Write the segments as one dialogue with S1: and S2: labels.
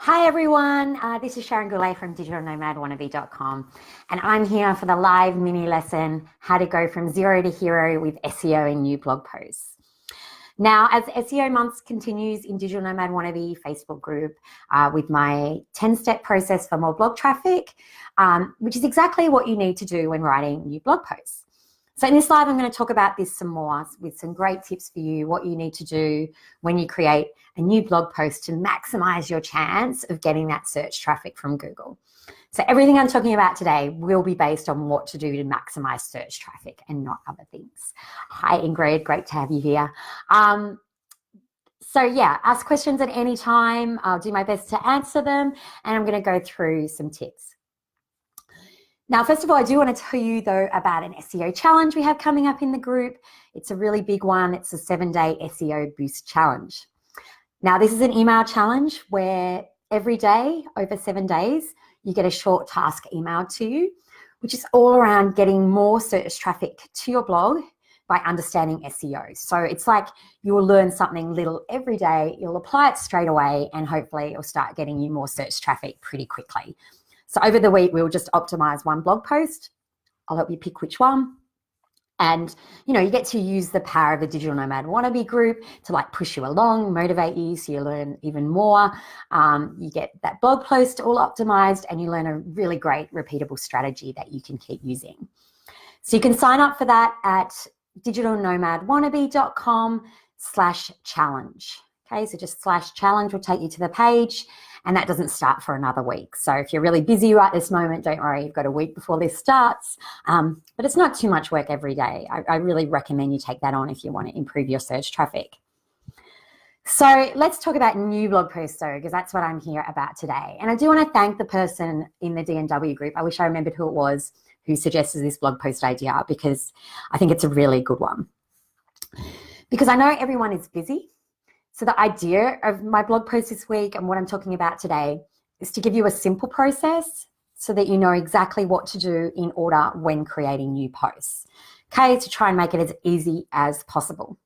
S1: Hi everyone, this is Sharon Goulet from digitalnomadwannabe.com, and I'm here for the live mini lesson, how to go from zero to hero with SEO in new blog posts. Now, as SEO months continues in Digital Nomad Wannabe Facebook group with my 10-step process for more blog traffic, which is exactly what you need to do when writing new blog posts. So in this live, I'm going to talk about this some more with some great tips for you, what you need to do when you create a new blog post to maximize your chance of getting that search traffic from Google. So everything I'm talking about today will be based on what to do to maximize search traffic and not other things. Hi Ingrid, great to have you here. So yeah, ask questions at any time. I'll do my best to answer them, and I'm going to go through some tips. Now, first of all, I do want to tell you, though, about an SEO challenge we have coming up in the group. It's a really big one. It's a 7-day SEO boost challenge. Now, this is an email challenge where every day, over 7 days, you get a short task emailed to you, which is all around getting more search traffic to your blog by understanding SEO. So it's like you'll learn something little every day, you'll apply it straight away, and hopefully it'll start getting you more search traffic pretty quickly. So over the week, we'll just optimize one blog post. I'll help you pick which one. And, you know, you get to use the power of the Digital Nomad Wannabe group to like push you along, motivate you so you learn even more. You get that blog post all optimized, and you learn a really great repeatable strategy that you can keep using. So you can sign up for that at digitalnomadwannabe.com/challenge. Okay, so just /challenge will take you to the page, and that doesn't start for another week. So if you're really busy right this moment, don't worry, you've got a week before this starts. But it's not too much work every day. I really recommend you take that on if you want to improve your search traffic. So let's talk about new blog posts though, because that's what I'm here about today. And I do want to thank the person in the DNW group. I wish I remembered who it was who suggested this blog post idea, because I think it's a really good one. Because I know everyone is busy. So the idea of my blog post this week and what I'm talking about today is to give you a simple process so that you know exactly what to do in order when creating new posts. Okay, to try and make it as easy as possible.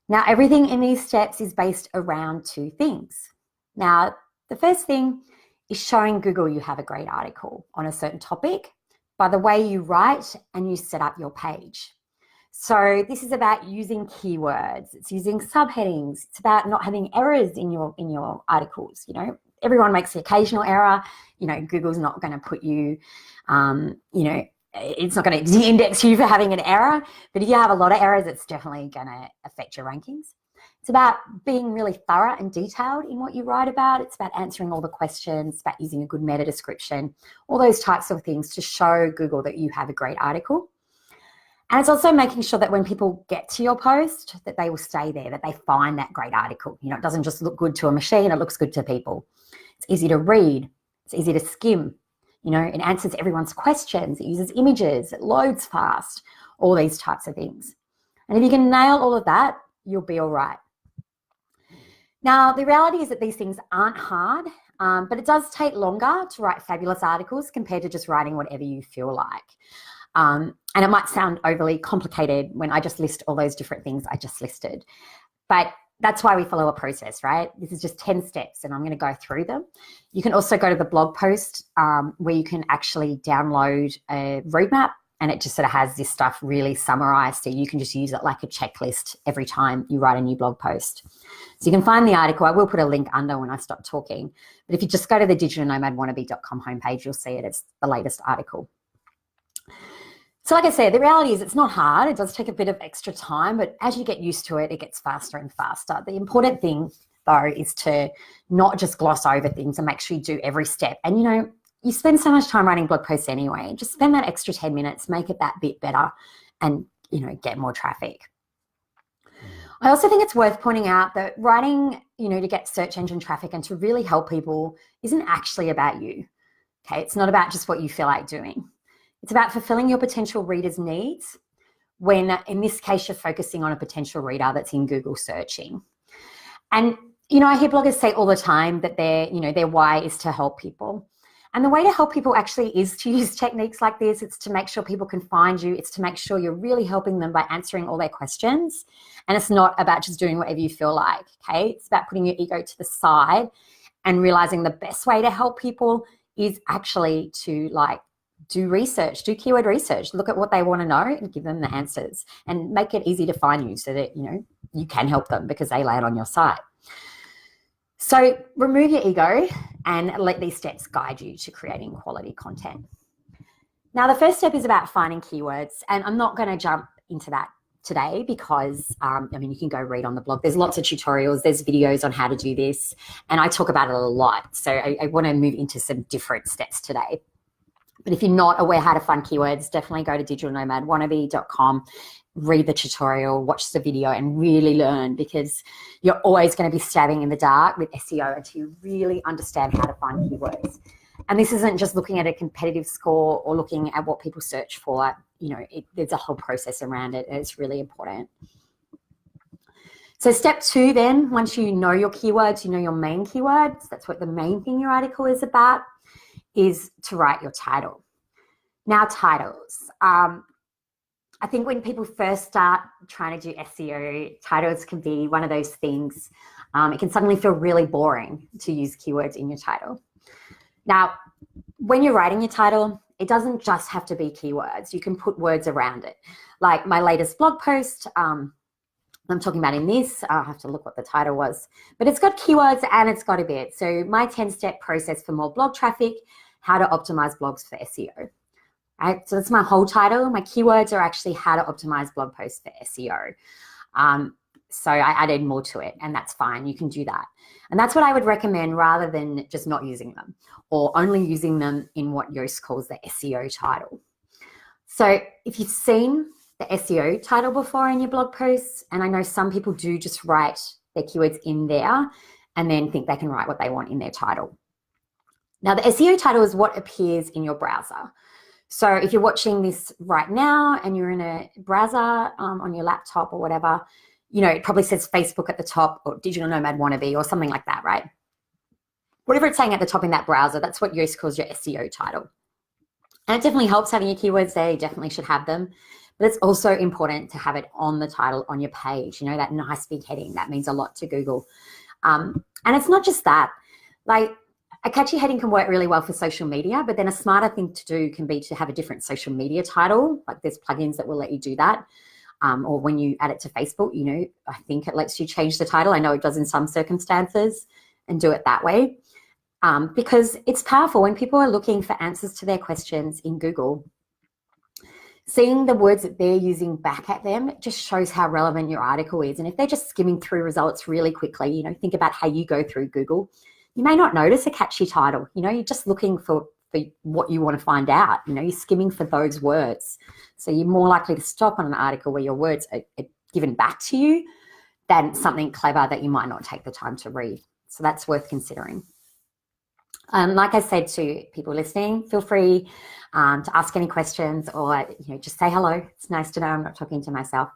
S1: Now, everything in these steps is based around two things. Now, the first thing is showing Google you have a great article on a certain topic by the way you write and you set up your page. So this is about using keywords, it's using subheadings, it's about not having errors in your articles. You know, everyone makes the occasional error. You know, Google's not going to put you, it's not going to de-index you for having an error, but if you have a lot of errors, it's definitely going to affect your rankings. It's about being really thorough and detailed in what you write about. It's about answering all the questions, it's about using a good meta description, all those types of things to show Google that you have a great article. And it's also making sure that when people get to your post, that they will stay there, that they find that great article. You know, it doesn't just look good to a machine, it looks good to people. It's easy to read, it's easy to skim. You know, it answers everyone's questions, it uses images, it loads fast, all these types of things. And if you can nail all of that, you'll be all right. Now, the reality is that these things aren't hard, but it does take longer to write fabulous articles compared to just writing whatever you feel like. And it might sound overly complicated when I just list all those different things I just listed. But that's why we follow a process, right? This is just 10 steps and I'm going to go through them. You can also go to the blog post where you can actually download a roadmap, and it just sort of has this stuff really summarized, so you can just use it like a checklist every time you write a new blog post. So you can find the article. I will put a link under when I stop talking. But if you just go to the digitalnomadwannabe.com homepage, you'll see it. It's the latest article. So like I said, the reality is it's not hard. It does take a bit of extra time, but as you get used to it, it gets faster and faster. The important thing, though, is to not just gloss over things and make sure you do every step. And, you know, you spend so much time writing blog posts anyway. Just spend that extra 10 minutes, make it that bit better, and, you know, get more traffic. I also think it's worth pointing out that writing, you know, to get search engine traffic and to really help people isn't actually about you. Okay, it's not about just what you feel like doing. It's about fulfilling your potential readers' needs when, in this case, you're focusing on a potential reader that's in Google searching. And, you know, I hear bloggers say all the time that their why is to help people. And the way to help people actually is to use techniques like this. It's to make sure people can find you. It's to make sure you're really helping them by answering all their questions. And it's not about just doing whatever you feel like, okay? It's about putting your ego to the side and realizing the best way to help people is actually to do research, do keyword research, look at what they want to know and give them the answers, and make it easy to find you so that, you can help them because they land on your site. So remove your ego and let these steps guide you to creating quality content. Now, the first step is about finding keywords, and I'm not going to jump into that today because, you can go read on the blog. There's lots of tutorials, there's videos on how to do this, and I talk about it a lot. So I want to move into some different steps today. But if you're not aware how to find keywords, definitely go to digitalnomadwannabe.com, read the tutorial, watch the video, and really learn, because you're always going to be stabbing in the dark with SEO until you really understand how to find keywords. And this isn't just looking at a competitive score or looking at what people search for. There's a whole process around it, and it's really important. So step 2 then, once you know your keywords, you know your main keywords, that's what the main thing your article is about, is to write your title. Now, titles. I think when people first start trying to do SEO, titles can be one of those things. It can suddenly feel really boring to use keywords in your title. Now, when you're writing your title, it doesn't just have to be keywords. You can put words around it. Like my latest blog post, I'm talking about in this, I'll have to look what the title was, but it's got keywords and it's got a bit. So my 10-step process for more blog traffic, how to optimize blogs for SEO. Right? So that's my whole title. My keywords are actually how to optimize blog posts for SEO. So I added more to it, and that's fine. You can do that. And that's what I would recommend, rather than just not using them or only using them in what Yoast calls the SEO title. So if you've seen the SEO title before in your blog posts, and I know some people do just write their keywords in there and then think they can write what they want in their title. Now, the SEO title is what appears in your browser. So if you're watching this right now and you're in a browser on your laptop or whatever, it probably says Facebook at the top, or Digital Nomad Wannabe, or something like that, right? Whatever it's saying at the top in that browser, that's what Yoast calls your SEO title. And it definitely helps having your keywords there. You definitely should have them. But it's also important to have it on the title on your page, that nice big heading. That means a lot to Google. And it's not just that. Like, a catchy heading can work really well for social media, but then a smarter thing to do can be to have a different social media title. Like, there's plugins that will let you do that. Or when you add it to Facebook, I think it lets you change the title. I know it does in some circumstances, and do it that way. Because it's powerful when people are looking for answers to their questions in Google. Seeing the words that they're using back at them just shows how relevant your article is. And if they're just skimming through results really quickly, think about how you go through Google. You may not notice a catchy title. You're just looking for what you want to find out. You're skimming for those words. So you're more likely to stop on an article where your words are given back to you than something clever that you might not take the time to read. So that's worth considering. Like I said to people listening, feel free to ask any questions, or just say hello. It's nice to know I'm not talking to myself.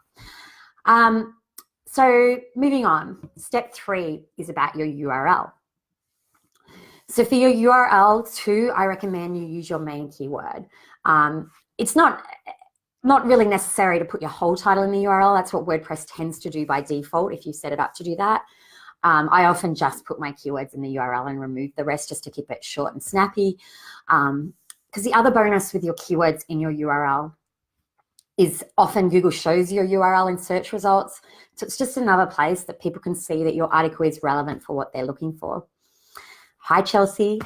S1: So moving on, step 3 is about your URL. So for your URL too, I recommend you use your main keyword. It's not really necessary to put your whole title in the URL. That's what WordPress tends to do by default if you set it up to do that. I often just put my keywords in the URL and remove the rest just to keep it short and snappy. Because the other bonus with your keywords in your URL is often Google shows your URL in search results. So it's just another place that people can see that your article is relevant for what they're looking for. Hi, Chelsea.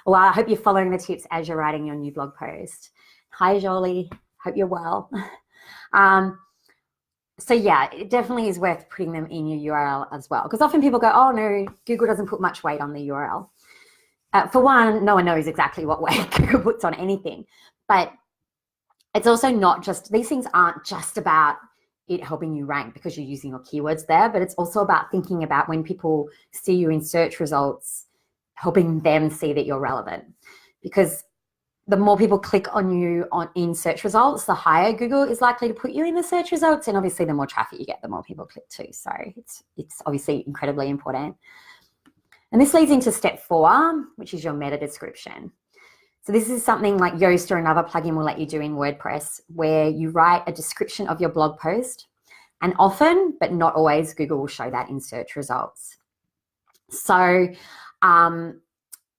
S1: Well, I hope you're following the tips as you're writing your new blog post. Hi, Jolie. Hope you're well. So yeah, it definitely is worth putting them in your URL as well. Because often people go, oh no, Google doesn't put much weight on the URL. For one, no one knows exactly what weight Google puts on anything. But it's also not just, these things aren't just about it helping you rank because you're using your keywords there, but it's also about thinking about when people see you in search results, helping them see that you're relevant. Because the more people click on you in search results, the higher Google is likely to put you in the search results. And obviously the more traffic you get, the more people click too. So it's obviously incredibly important. And this leads into step 4, which is your meta description. So this is something like Yoast or another plugin will let you do in WordPress, where you write a description of your blog post. And often, but not always, Google will show that in search results. So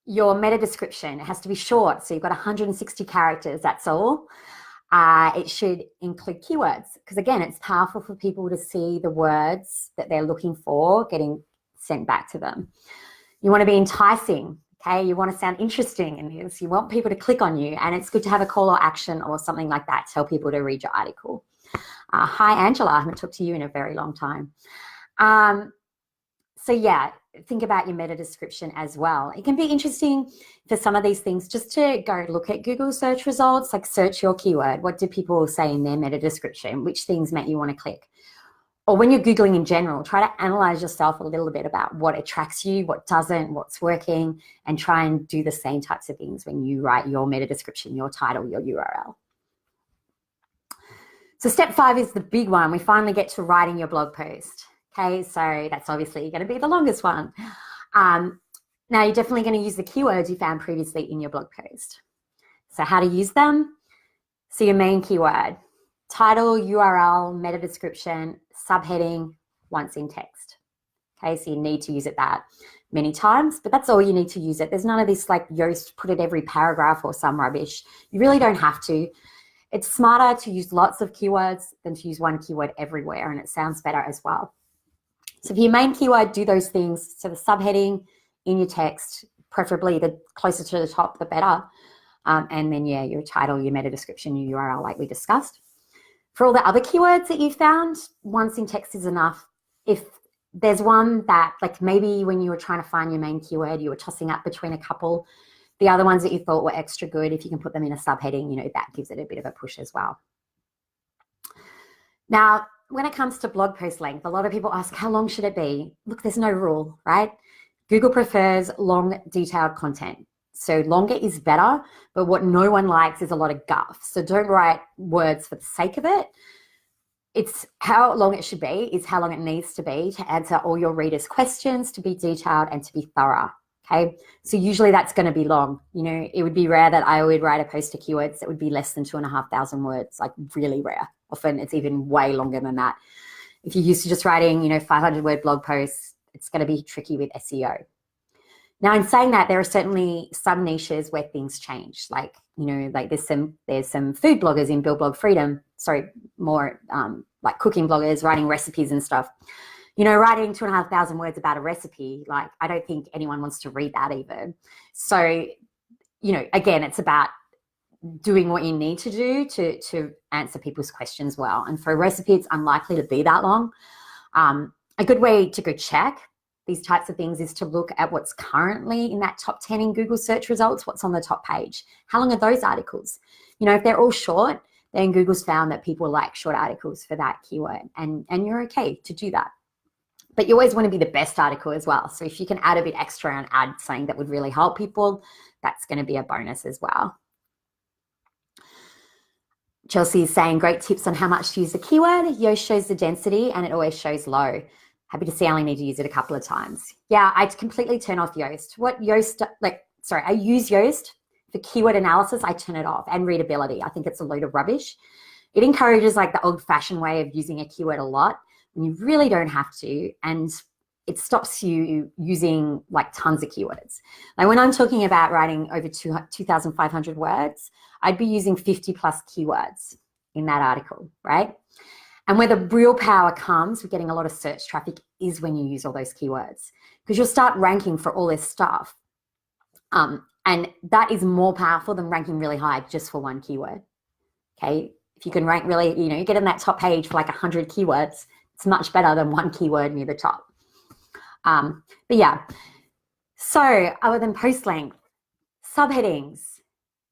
S1: Your meta description, it has to be short. So you've got 160 characters, that's all. It should include keywords because, again, it's powerful for people to see the words that they're looking for getting sent back to them. You want to be enticing, okay? You want to sound interesting in this. You want people to click on you, and it's good to have a call or action or something like that to tell people to read your article. Hi, Angela. I haven't talked to you in a very long time. So yeah, think about your meta description as well. It can be interesting for some of these things just to go look at Google search results, like search your keyword. What do people say in their meta description? Which things make you want to click? Or when you're Googling in general, try to analyze yourself a little bit about what attracts you, what doesn't, what's working, and try and do the same types of things when you write your meta description, your title, your URL. So step 5 is the big one. We finally get to writing your blog post. Okay, so that's obviously going to be the longest one. Now you're definitely going to use the keywords you found previously in your blog post. So how to use them? So your main keyword, title, URL, meta description, subheading, once in text. Okay, so you need to use it that many times, but that's all you need to use it. There's none of this like Yoast put it every paragraph or some rubbish. You really don't have to. It's smarter to use lots of keywords than to use one keyword everywhere, and it sounds better as well. So for your main keyword, do those things. So the subheading in your text, preferably the closer to the top, the better. And then, yeah, your title, your meta description, your URL, like we discussed. For all the other keywords that you found, once in text is enough. If there's one that, like maybe when you were trying to find your main keyword, you were tossing up between a couple, the other ones that you thought were extra good, if you can put them in a subheading, you know, that gives it a bit of a push as well. Now, when it comes to blog post length, a lot of people ask, how long should it be? Look, there's no rule, right? Google prefers long, detailed content. So longer is better, but what no one likes is a lot of guff. So don't write words for the sake of it. It's how long it should be, is how long it needs to be to answer all your readers' questions, to be detailed and to be thorough, okay? So usually that's going to be long. You know, it would be rare that I would write a post to keywords that would be less than 2,500 words, like really rare. Often it's even way longer than that. If you're used to just writing, 500-word blog posts, it's going to be tricky with SEO. Now, in saying that, there are certainly some niches where things change. Like, like there's some food bloggers in Build Blog Freedom. Sorry, more like cooking bloggers writing recipes and stuff. Writing 2,500 words about a recipe, like I don't think anyone wants to read that even. So, again, it's about doing what you need to do to answer people's questions well. And for a recipe, it's unlikely to be that long. A good way to go check these types of things is to look at what's currently in that top 10 in Google search results, what's on the top page. How long are those articles? If they're all short, then Google's found that people like short articles for that keyword, and you're okay to do that. But you always want to be the best article as well. So if you can add a bit extra and add something that would really help people, that's going to be a bonus as well. Chelsea is saying, great tips on how much to use the keyword. Yoast shows the density and it always shows low. Happy to see I only need to use it a couple of times. Yeah, I completely turn off Yoast. I use Yoast for keyword analysis. I turn it off, and readability. I think it's a load of rubbish. It encourages like the old-fashioned way of using a keyword a lot when you really don't have to, and it stops you using like tons of keywords. Like when I'm talking about writing over 2,500 words, I'd be using 50 plus keywords in that article, right? And where the real power comes with getting a lot of search traffic is when you use all those keywords, because you'll start ranking for all this stuff. And that is more powerful than ranking really high just for one keyword, okay? If you can rank really, you get in that top page for like 100 keywords, it's much better than one keyword near the top. But yeah, so other than post length, subheadings.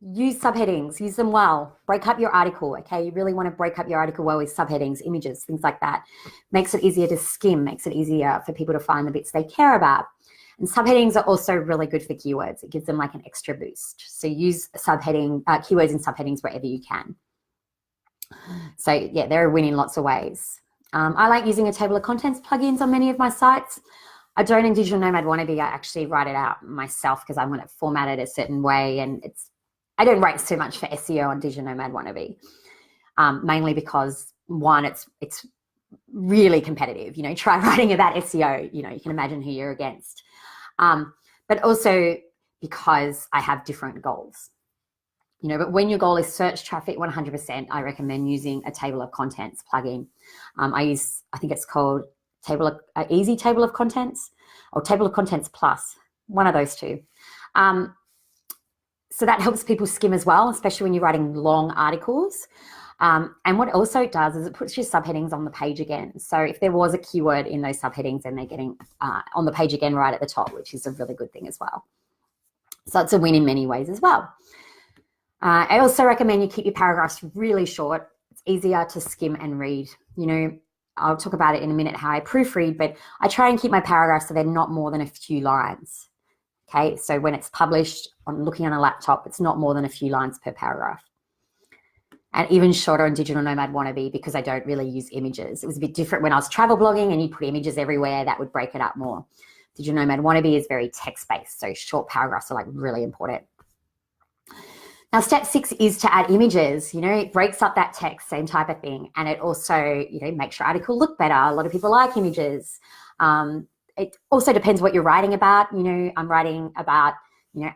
S1: Use subheadings, use them well. Break up your article, okay? You really want to break up your article well with subheadings, images, things like that. Makes it easier to skim, makes it easier for people to find the bits they care about. And subheadings are also really good for keywords. It gives them like an extra boost. So use keywords and subheadings wherever you can. So yeah, they're a win in lots of ways. I like using a table of contents plugins on many of my sites. I don't in Digital Nomad Wannabe. I actually write it out myself because I want it formatted a certain way, and I don't write so much for SEO on Digital Nomad Wannabe, mainly because one, it's really competitive. Try writing about SEO. You can imagine who you're against. But but also because I have different goals. But when your goal is search traffic 100%, I recommend using a table of contents plugin. I think it's called Easy Table of Contents or Table of Contents Plus, one of those two. So that helps people skim as well, especially when you're writing long articles. And what it also does is it puts your subheadings on the page again. So if there was a keyword in those subheadings, then they're getting on the page again right at the top, which is a really good thing as well. So it's a win in many ways as well. I also recommend you keep your paragraphs really short. It's easier to skim and read. I'll talk about it in a minute how I proofread, but I try and keep my paragraphs so they're not more than a few lines. Okay, so when it's published, I'm looking on a laptop, it's not more than a few lines per paragraph. And even shorter on Digital Nomad Wannabe because I don't really use images. It was a bit different when I was travel blogging and you put images everywhere, that would break it up more. Digital Nomad Wannabe is very text-based, so short paragraphs are like really important. Now, step 6 is to add images. It breaks up that text, same type of thing. And it also, makes your article look better. A lot of people like images. It also depends what you're writing about. I'm writing about,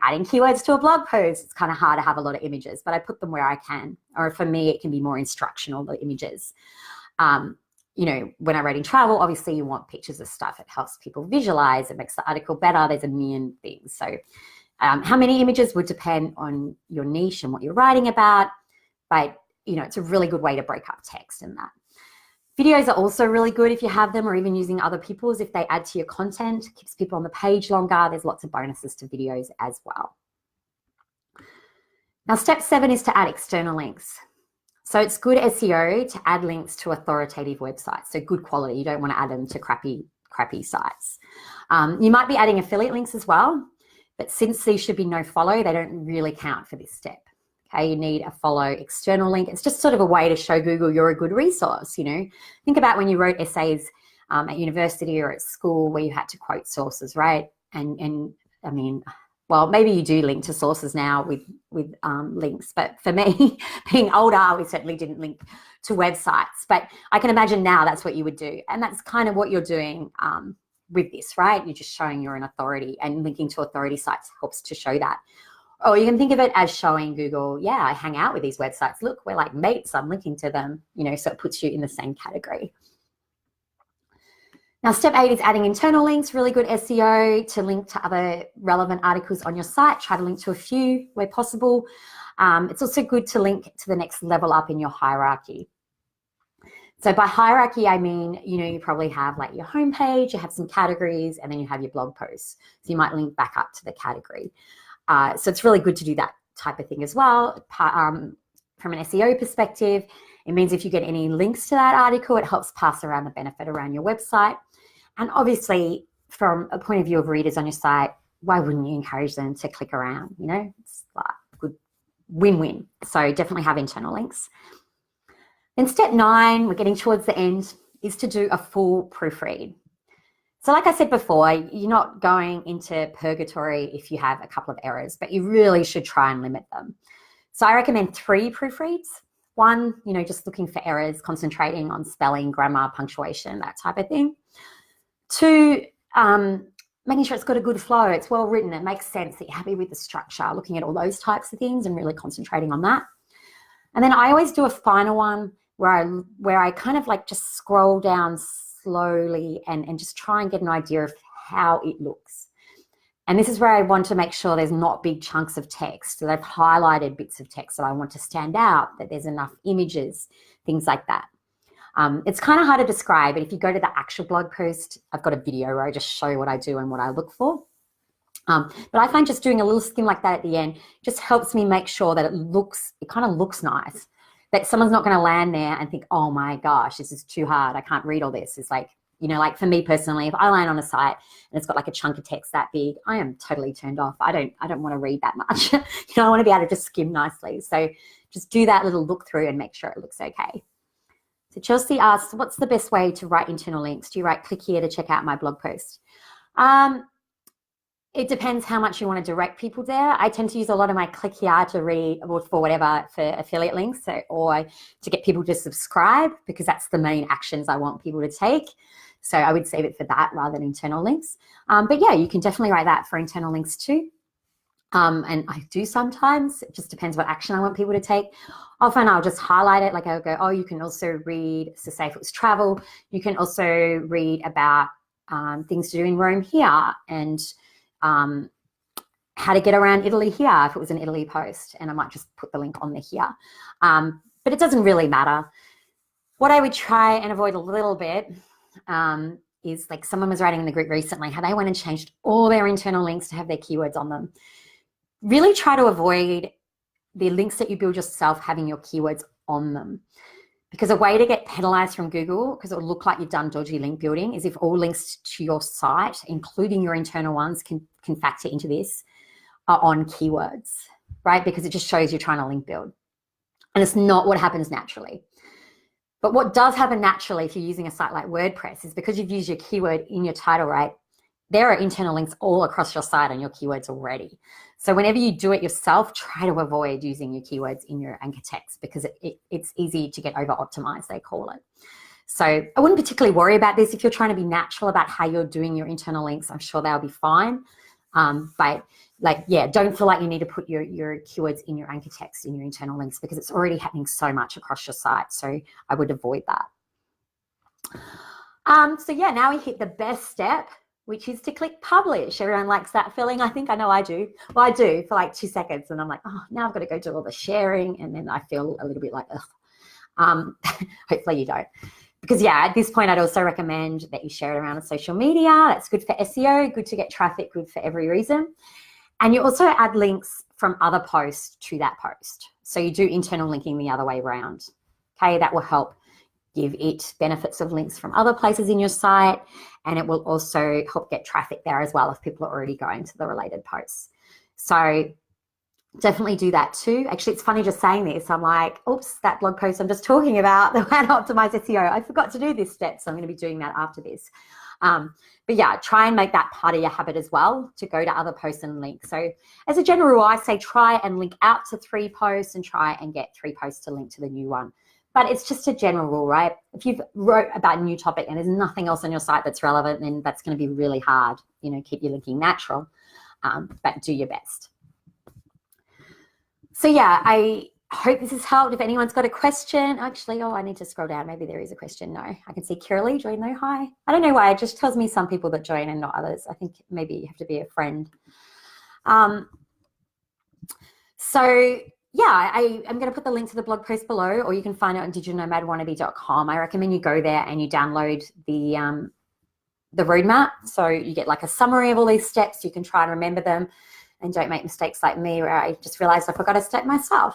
S1: adding keywords to a blog post. It's kind of hard to have a lot of images, but I put them where I can. Or for me, it can be more instructional, the images. When I'm writing travel, obviously you want pictures of stuff. It helps people visualize. It makes the article better. There's a million things. So how many images would depend on your niche and what you're writing about. But, it's a really good way to break up text and that. Videos are also really good if you have them, or even using other people's if they add to your content. Keeps people on the page longer. There's lots of bonuses to videos as well. Now, step 7 is to add external links. So it's good SEO to add links to authoritative websites. So good quality. You don't want to add them to crappy sites. You might be adding affiliate links as well, but since these should be no follow, they don't really count for this step. Okay, you need a follow external link. It's just sort of a way to show Google you're a good resource. Think about when you wrote essays at university or at school where you had to quote sources, right? And I mean, well, maybe you do link to sources now with links, but for me, being older, we certainly didn't link to websites. But I can imagine now that's what you would do, and that's kind of what you're doing with this, right? You're just showing you're an authority, and linking to authority sites helps to show that. Or you can think of it as showing Google, yeah, I hang out with these websites. Look, we're like mates. I'm linking to them, so it puts you in the same category. Now, step 8 is adding internal links. Really good SEO to link to other relevant articles on your site. Try to link to a few where possible. It's also good to link to the next level up in your hierarchy. So by hierarchy, I mean, you probably have like your homepage, you have some categories, and then you have your blog posts. So you might link back up to the category. So it's really good to do that type of thing as well. From an SEO perspective, it means if you get any links to that article, it helps pass around the benefit around your website. And obviously, from a point of view of readers on your site, why wouldn't you encourage them to click around? It's like a good win-win. So definitely have internal links. Then step 9, we're getting towards the end, is to do a full proofread. So like I said before, you're not going into purgatory if you have a couple of errors, but you really should try and limit them. So I recommend 3 proofreads. 1, just looking for errors, concentrating on spelling, grammar, punctuation, that type of thing. 2, making sure it's got a good flow, it's well written, it makes sense, that you're happy with the structure, looking at all those types of things and really concentrating on that. And then I always do a final one where I kind of like just scroll down slowly and just try and get an idea of how it looks. And this is where I want to make sure there's not big chunks of text, that I've highlighted bits of text that I want to stand out, that there's enough images, things like that. It's kind of hard to describe, but if you go to the actual blog post, I've got a video where I just show what I do and what I look for. But I find just doing a little skim like that at the end just helps me make sure that it kind of looks nice, that someone's not going to land there and think, oh my gosh, this is too hard, I can't read all this. It's like, like for me personally, if I land on a site and it's got like a chunk of text that big, I am totally turned off. I don't want to read that much. I want to be able to just skim nicely. So just do that little look through and make sure it looks okay. So Chelsea asks, what's the best way to write internal links? Do you click here to check out my blog post? it depends how much you want to direct people there. I tend to use a lot of my click here to read or for whatever, for affiliate links, or to get people to subscribe, because that's the main actions I want people to take. So I would save it for that rather than internal links. But yeah, you can definitely write that for internal links too. And I do sometimes. It just depends what action I want people to take. Often I'll just highlight it. Like I'll go, oh, you can also read, so say if it was travel, you can also read about things to do in Rome here, and how to get around Italy here if it was an Italy post. And I might just put the link on the here. But it doesn't really matter. What I would try and avoid a little bit is, like, someone was writing in the group recently how they went and changed all their internal links to have their keywords on them. Really try to avoid the links that you build yourself having your keywords on them, because a way to get penalized from Google, because it will look like you've done dodgy link building, is if all links to your site, including your internal ones, can factor into this, are on keywords, right? Because it just shows you're trying to link build. And it's not what happens naturally. But what does happen naturally if you're using a site like WordPress is, because you've used your keyword in your title, right, there are internal links all across your site on your keywords already. So whenever you do it yourself, try to avoid using your keywords in your anchor text, because it's easy to get over-optimized, they call it. So I wouldn't particularly worry about this. If you're trying to be natural about how you're doing your internal links, I'm sure they'll be fine. But like, yeah, don't feel like you need to put your keywords in your anchor text in your internal links, because it's already happening so much across your site. So I would avoid that. So yeah, now we hit the best step, which is to click publish. Everyone likes that feeling, I think. I know I do. Well, I do for like 2 seconds, and I'm like, oh, now I've got to go do all the sharing, and then I feel a little bit like, ugh. Hopefully you don't. Because yeah, at this point, I'd also recommend that you share it around on social media. That's good for SEO, good to get traffic, good for every reason. And you also add links from other posts to that post. So you do internal linking the other way around. Okay, that will help give it benefits of links from other places in your site, and it will also help get traffic there as well if people are already going to the related posts. So definitely do that too. Actually, it's funny just saying this. I'm like, oops, that blog post I'm just talking about, the how to optimize SEO, I forgot to do this step, so I'm going to be doing that after this. But yeah, try and make that part of your habit as well, to go to other posts and link. So as a general rule, I say try and link out to 3 posts and try and get 3 posts to link to the new one. But it's just a general rule, right? If you've wrote about a new topic and there's nothing else on your site that's relevant, then that's going to be really hard. You know, keep your linking natural, but do your best. So yeah, I hope this has helped. If anyone's got a question, actually, oh, I need to scroll down. Maybe there is a question. No, I can see Kiralee join. No, hi. I don't know why. It just tells me some people that join and not others. I think maybe you have to be a friend. So yeah, I'm going to put the link to the blog post below, or you can find it on digitalnomadwannabe.com. I recommend you go there and you download the roadmap. So you get like a summary of all these steps. You can try and remember them, and don't make mistakes like me where I just realized I forgot a step myself.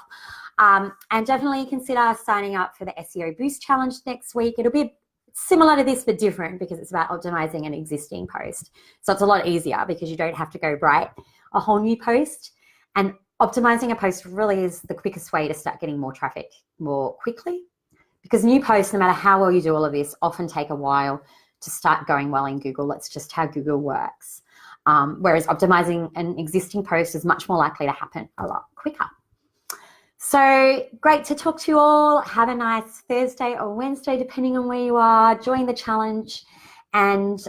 S1: And definitely consider signing up for the SEO Boost Challenge next week. It'll be similar to this but different, because it's about optimizing an existing post. So it's a lot easier because you don't have to go write a whole new post. And optimizing a post really is the quickest way to start getting more traffic more quickly, because new posts, no matter how well you do all of this, often take a while to start going well in Google. That's just how Google works. Whereas optimizing an existing post is much more likely to happen a lot quicker. So great to talk to you all. Have a nice Thursday or Wednesday, depending on where you are. Join the challenge, and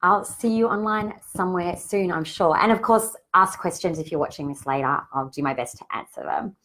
S1: I'll see you online somewhere soon, I'm sure. And of course, ask questions if you're watching this later. I'll do my best to answer them.